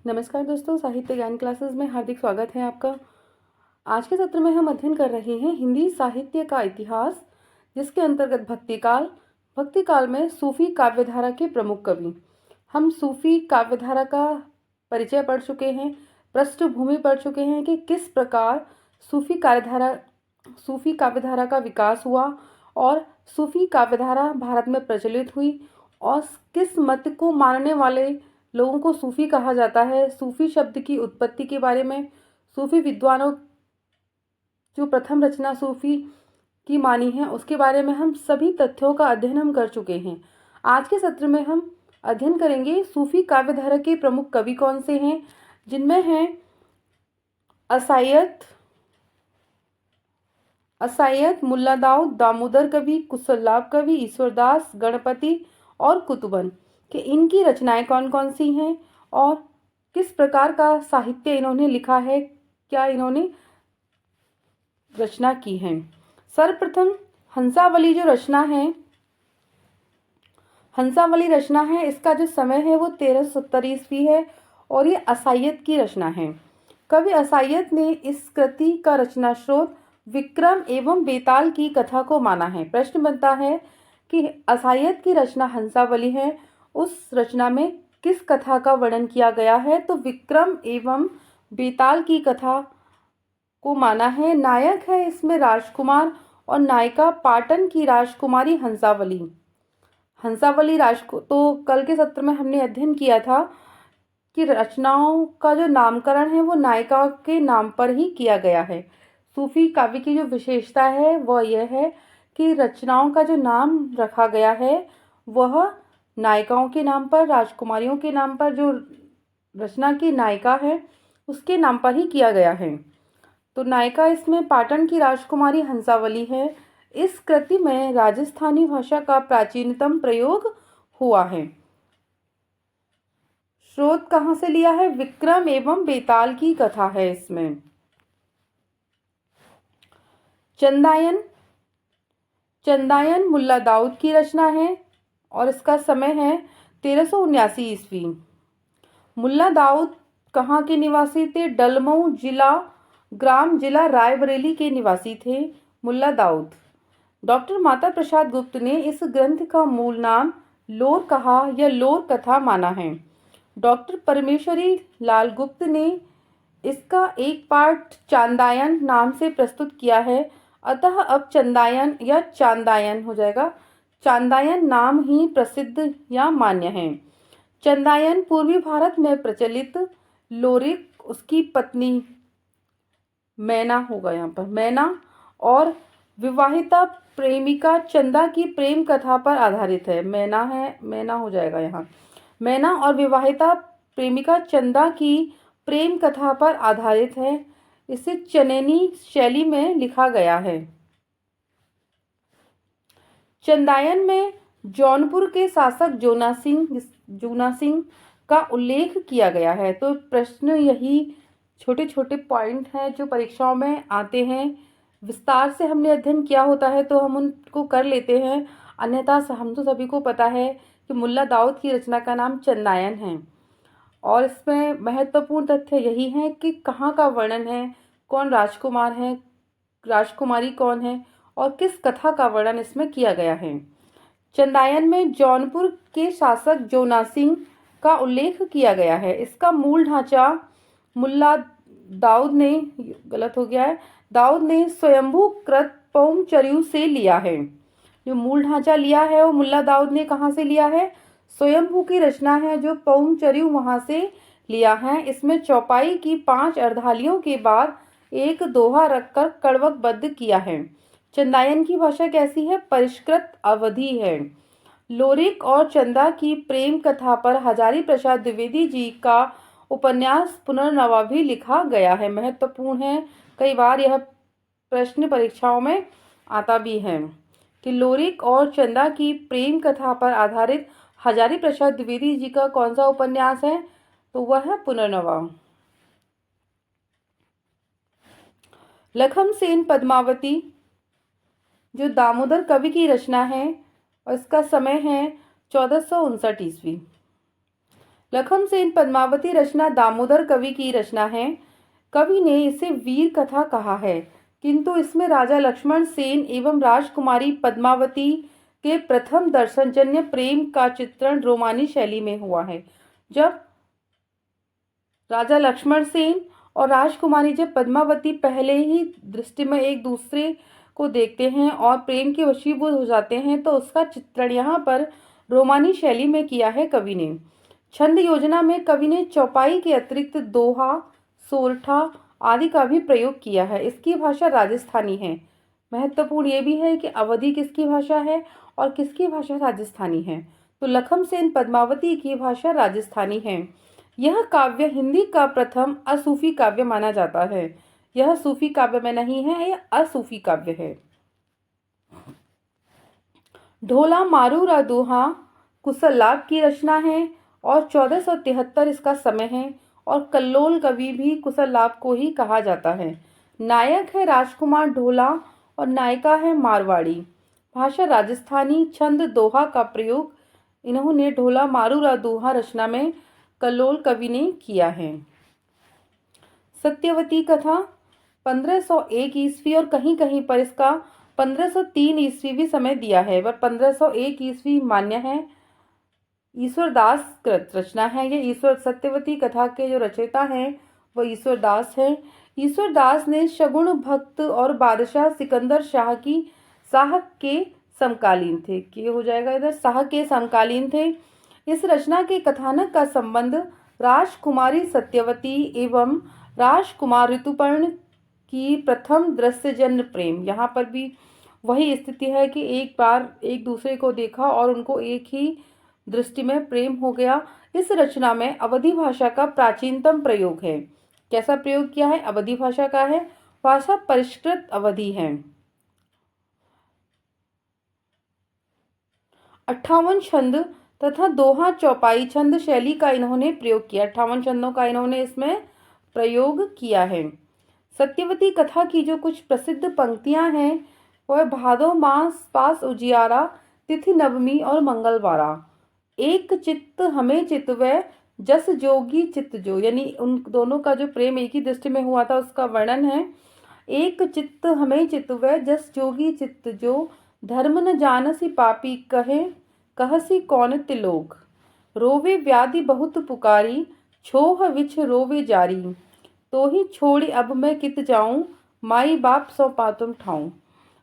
नमस्कार दोस्तों, साहित्य ज्ञान क्लासेस में हार्दिक स्वागत है आपका। आज के सत्र में हम अध्ययन कर रहे हैं हिंदी साहित्य का इतिहास, जिसके अंतर्गत भक्तिकाल। भक्तिकाल में सूफी काव्यधारा के प्रमुख कवि। हम सूफी काव्यधारा का परिचय पढ़ चुके हैं, पृष्ठभूमि पढ़ चुके हैं कि किस प्रकार सूफी काव्यधारा का विकास हुआ और सूफी काव्यधारा भारत में प्रचलित हुई और किस मत को मानने वाले लोगों को सूफी कहा जाता है। सूफी शब्द की उत्पत्ति के बारे में, सूफी विद्वानों जो प्रथम रचना सूफी की मानी है उसके बारे में हम सभी तथ्यों का अध्ययन हम कर चुके हैं। आज के सत्र में हम अध्ययन करेंगे सूफी काव्यधारा के प्रमुख कवि कौन से हैं, जिनमें हैं असायत, मुल्ला दाऊद, दामोदर कवि, कुशललाभ कवि, ईश्वरदास, गणपति और कुतुबन कि इनकी रचनाएं कौन कौन सी हैं और किस प्रकार का साहित्य इन्होंने लिखा है, क्या इन्होंने रचना की है। सर्वप्रथम हंसावली जो रचना है, हंसावली रचना है, इसका जो समय है वो 1370 ईस्वी है और ये असायत की रचना है। कवि असायत ने इस कृति का रचना स्रोत विक्रम एवं बेताल की कथा को माना है। प्रश्न बनता है कि असायत की रचना हंसावली है, उस रचना में किस कथा का वर्णन किया गया है, तो विक्रम एवं बेताल की कथा को माना है। नायक है इसमें राजकुमार और नायिका पाटन की राजकुमारी हंसावली। तो कल के सत्र में हमने अध्ययन किया था कि रचनाओं का जो नामकरण है वो नायिका के नाम पर ही किया गया है। सूफी काव्य की जो विशेषता है वह यह है कि रचनाओं का जो नाम रखा गया है वह नायिकाओं के नाम पर, राजकुमारियों के नाम पर, जो रचना की नायिका है उसके नाम पर ही किया गया है। तो नायिका इसमें पाटन की राजकुमारी हंसावली है। इस कृति में राजस्थानी भाषा का प्राचीनतम प्रयोग हुआ है। स्रोत कहाँ से लिया है? विक्रम एवं बेताल की कथा है इसमें। चंदायन मुल्ला दाऊद की रचना है और इसका समय है 1379 ईस्वी। मुल्ला दाऊद कहाँ के निवासी थे? डलमऊ जिला रायबरेली के निवासी थे मुल्ला दाऊद। डॉक्टर माता प्रसाद गुप्त ने इस ग्रंथ का मूल नाम लोर कहा या लोर कथा माना है। डॉक्टर परमेश्वरी लाल गुप्त ने इसका एक पाठ चांदायन नाम से प्रस्तुत किया है, अतः अब चंदायन या चांदायन हो जाएगा। चांदायन नाम ही प्रसिद्ध या मान्य है। चंदायन पूर्वी भारत में प्रचलित लोरिक, उसकी पत्नी मैना होगा यहाँ पर, मैना और विवाहिता प्रेमिका चंदा की प्रेम कथा पर आधारित है। मैना हो जाएगा यहाँ। मैना और विवाहिता प्रेमिका चंदा की प्रेम कथा पर आधारित है। इसे चनैनी शैली में लिखा गया है। चंदायन में जौनपुर के शासक जूना सिंह का उल्लेख किया गया है। तो प्रश्न यही छोटे छोटे पॉइंट हैं जो परीक्षाओं में आते हैं। विस्तार से हमने अध्ययन किया होता है तो हम उनको कर लेते हैं, अन्यथा हम तो सभी को पता है कि मुल्ला दाऊद की रचना का नाम चंदायन है। और इसमें महत्वपूर्ण तथ्य यही है कि कहाँ का वर्णन है, कौन राजकुमार है, राजकुमारी कौन है और किस कथा का वर्णन इसमें किया गया है। चंदायन में जौनपुर के शासक जोना सिंह का उल्लेख किया गया है। इसका मूल ढांचा मुल्ला दाऊद ने, गलत हो गया है, दाऊद ने स्वयंभू कृत पौमचर्यू से लिया है। जो मूल ढांचा लिया है वो मुल्ला दाऊद ने कहाँ से लिया है? स्वयंभू की रचना है जो पौमचर्यू वहां से लिया है। इसमें चौपाई की 5 अर्धालियों के बाद एक दोहा रखकर कड़वकबद्ध किया है। चंदायन की भाषा कैसी है? परिष्कृत अवधि है। लोरिक और चंदा की प्रेम कथा पर हजारी प्रसाद द्विवेदी जी का उपन्यास पुनर्नवा भी लिखा गया है। महत्वपूर्ण है, कई बार यह प्रश्न परीक्षाओं में आता भी है कि लोरिक और चंदा की प्रेम कथा पर आधारित हजारी प्रसाद द्विवेदी जी का कौन सा उपन्यास है? तो वह है पुनर्नवा। लखम सेन पद्मावती जो दामोदर कवि की रचना है और इसका समय है 1459 ईस्वी। लखन सेन पद्मावती रचना दामोदर कवि की रचना है। कवि ने इसे वीर कथा कहा है, किंतु इसमें राजा लक्ष्मण सेन एवं राजकुमारी पद्मावती के प्रथम दर्शनजन्य प्रेम का चित्रण रोमानी शैली में हुआ है। जब राजा लक्ष्मण सेन और राजकुमारी जब पद्मावती पहले ही दृष्टि में एक दूसरे को देखते हैं और प्रेम के वशीभूत हो जाते हैं, तो उसका चित्रण यहाँ पर रोमानी शैली में किया है कवि ने। छंद योजना में कवि ने चौपाई के अतिरिक्त दोहा, सोरठा आदि का भी प्रयोग किया है। इसकी भाषा राजस्थानी है। महत्वपूर्ण ये भी है कि अवधि किसकी भाषा है और किसकी भाषा राजस्थानी है। तो लखन सेन पद्मावती की भाषा राजस्थानी है। यह काव्य हिंदी का प्रथम असूफी काव्य माना जाता है। यह सूफी काव्य में नहीं है, यह असूफी काव्य है। ढोला मारूरा दोहा कुशललाभ की रचना है और 1473 इसका समय है और कल्लोल कवि भी कुशललाभ को ही कहा जाता है। नायक है राजकुमार ढोला और नायिका है मारवाड़ी। भाषा राजस्थानी। छंद दोहा का प्रयोग इन्होंने ढोला मारूरा दोहा रचना में कल्लोल कवि ने किया है। सत्यवती कथा 1501 ईस्वी और कहीं कहीं पर इसका 1503 ईस्वी भी समय दिया है, पर 1501 ईस्वी मान्य है। ईश्वरदास कृत रचना है। ये ईश्वर सत्यवती कथा के जो रचयिता हैं वो ईश्वरदास हैं। ईश्वरदास ने शगुन भक्त और बादशाह सिकंदर शाह के समकालीन थे। ये हो जाएगा इधर, शाह के समकालीन थे। इस रचना के कथानक का संबंध राजकुमारी सत्यवती एवं राजकुमार ऋतुपर्ण की प्रथम दृश्यजन्य प्रेम। यहाँ पर भी वही स्थिति है कि एक बार एक दूसरे को देखा और उनको एक ही दृष्टि में प्रेम हो गया। इस रचना में अवधी भाषा का प्राचीनतम प्रयोग है। कैसा प्रयोग किया है? अवधी भाषा का है। भाषा परिष्कृत अवधी है। 58 छंद तथा दोहा चौपाई छंद शैली का इन्होंने प्रयोग किया। 58 छंदों का इन्होंने इसमें प्रयोग किया है। सत्यवती कथा की जो कुछ प्रसिद्ध पंक्तियां हैं वह भादो मास पास उजियारा, तिथि नवमी और मंगलवारा। एक चित्त हमें चितवै, जस जोगी चित्त जो, यानी उन दोनों का जो प्रेम एक ही दृष्टि में हुआ था उसका वर्णन है। एक चित्त हमें चितवै, जस जोगी चित्त जो, धर्म न जानसी पापी कहे, कहसी कौन तिलोक। रोवे व्याधि बहुत पुकारी, छोह विछ रोवे जारी, तो ही छोड़ी अब मैं कित जाऊं, माई बाप सौ पातुम ठाऊं।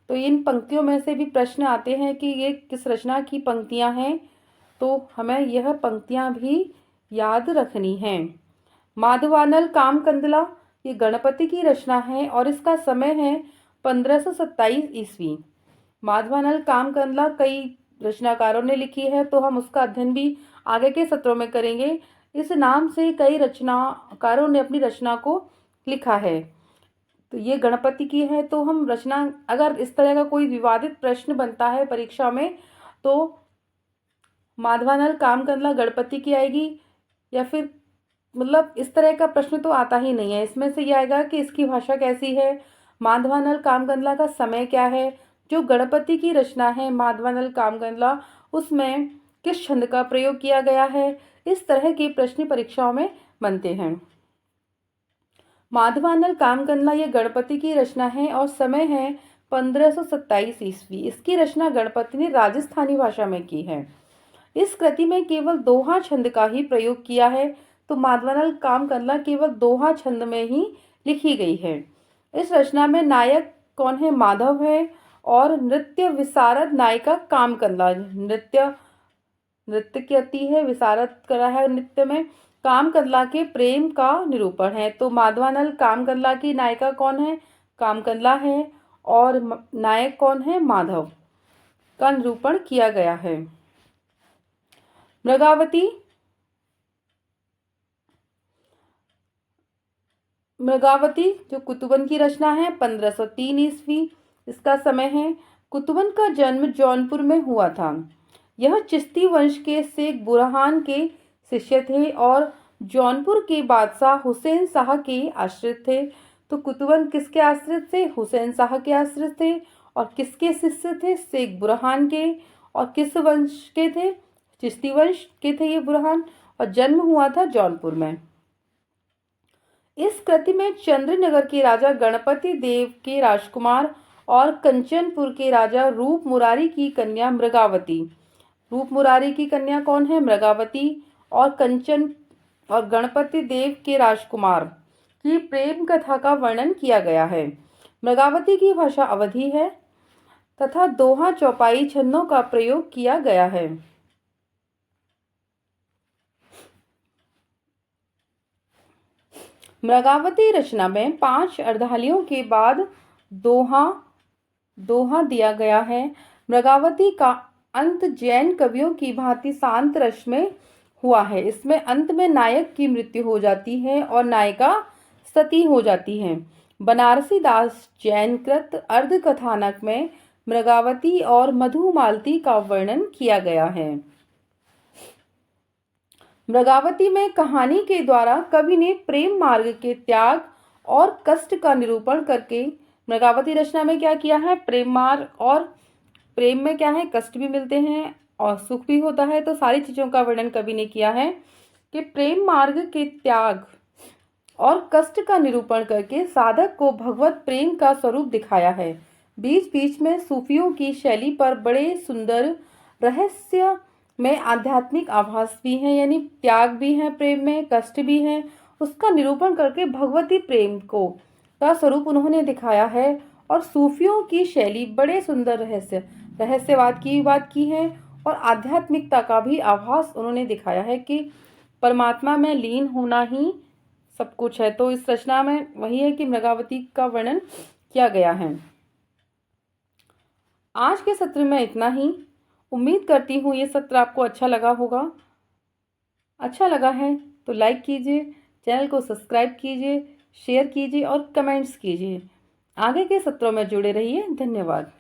तो इन पंक्तियों में से भी प्रश्न आते हैं कि ये किस रचना की पंक्तियां हैं, तो हमें यह पंक्तियां भी याद रखनी हैं। माधवानल कामकंदला ये गणपति की रचना है और इसका समय है 1527 ईस्वी। माधवानल कामकंदला कई रचनाकारों ने लिखी है, तो हम उसका अध्ययन भी आगे के सत्रों में करेंगे। इस नाम से कई रचनाकारों ने अपनी रचना को लिखा है। तो ये गणपति की है। तो हम रचना, अगर इस तरह का कोई विवादित प्रश्न बनता है परीक्षा में, तो माधवानल कामकंदला गणपति की आएगी, या फिर मतलब इस तरह का प्रश्न तो आता ही नहीं है। इसमें से ये आएगा कि इसकी भाषा कैसी है, माधवानल कामकंदला का समय क्या है, जो गणपति की रचना है माधवानल कामकंदला उसमें किस छंद का प्रयोग किया गया है। इस तरह के प्रश्न परीक्षाओं में बनते हैं। माधवानल कामकंदला ये गणपति की रचना है और समय है 1527 ईस्वी। इसकी रचना गणपति ने राजस्थानी भाषा में की है। इस कृति में केवल दोहा छंद का ही प्रयोग किया है, तो माधवानल कामकंदला केवल दोहा छंद में ही लिखी गई है। इस रचना में नायक कौन है? माधव है और नृत्य विशारद नायिका कामकंदला। नृत्य करती है, विशारद करा है नृत्य में। कामकंदला के प्रेम का निरूपण है। तो माधवानल कामकंदला की नायिका कौन है? कामकंदला है और नायक कौन है? माधव का निरूपण किया गया है। मृगावती जो कुतुबन की रचना है 1503 ईस्वी। इसका समय है। कुतुबन का जन्म जौनपुर में हुआ था। यह चिश्ती वंश के शेख बुरहान के शिष्य थे और जौनपुर के बादशाह हुसैन शाह के आश्रित थे। तो कुतुबन किसके आश्रित थे? हुसैन शाह के आश्रित थे। और किसके शिष्य थे? शेख बुरहान के। और किस वंश के थे? चिश्ती वंश के थे ये बुरहान। और जन्म हुआ था जौनपुर में। इस कृति में चंद्रनगर के राजा गणपति देव के राजकुमार और कंचनपुर के राजा रूप मुरारी की कन्या मृगावती, रूप मुरारी की कन्या कौन है? मृगावती, और कंचन और गणपति देव के राजकुमार की प्रेम कथा का वर्णन किया गया है। मृगावती की भाषा अवधी है तथा दोहा चौपाई छंदों का प्रयोग किया गया है। मृगावती रचना में 5 अर्धालियों के बाद दोहा दिया गया है। मृगावती का अंत जैन कवियों की भांति शांत रस में हुआ है। इसमें अंत में नायक की मृत्यु हो जाती है और नायिका सती हो जाती है। बनारसी दास जैन कृत अर्ध कथानक में मृगावती और मधुमालती का वर्णन किया गया है। मृगावती में कहानी के द्वारा कवि ने प्रेम मार्ग के त्याग और कष्ट का निरूपण करके, मृगावती रचना में क्या किया है? प्रेम मार्ग, और प्रेम में क्या है? कष्ट भी मिलते हैं और सुख भी होता है। तो सारी चीजों का वर्णन कवि ने किया है कि प्रेम मार्ग के त्याग और कष्ट का निरूपण करके साधक को भगवत प्रेम का स्वरूप दिखाया है। बीच बीच में सूफियों की शैली पर बड़े सुंदर रहस्य में आध्यात्मिक आभास भी है, यानी त्याग भी है, प्रेम में कष्ट भी है, उसका निरूपण करके भगवती प्रेम को का स्वरूप उन्होंने दिखाया है। और सूफियों की शैली बड़े सुंदर रहस्यवाद की बात की है और आध्यात्मिकता का भी आभास उन्होंने दिखाया है कि परमात्मा में लीन होना ही सब कुछ है। तो इस रचना में वही है कि मृगावती का वर्णन किया गया है। आज के सत्र में इतना ही। उम्मीद करती हूँ ये सत्र आपको अच्छा लगा होगा। अच्छा लगा है तो लाइक कीजिए, चैनल को सब्सक्राइब कीजिए, शेयर कीजिए और कमेंट्स कीजिए। आगे के सत्रों में जुड़े रहिए। धन्यवाद।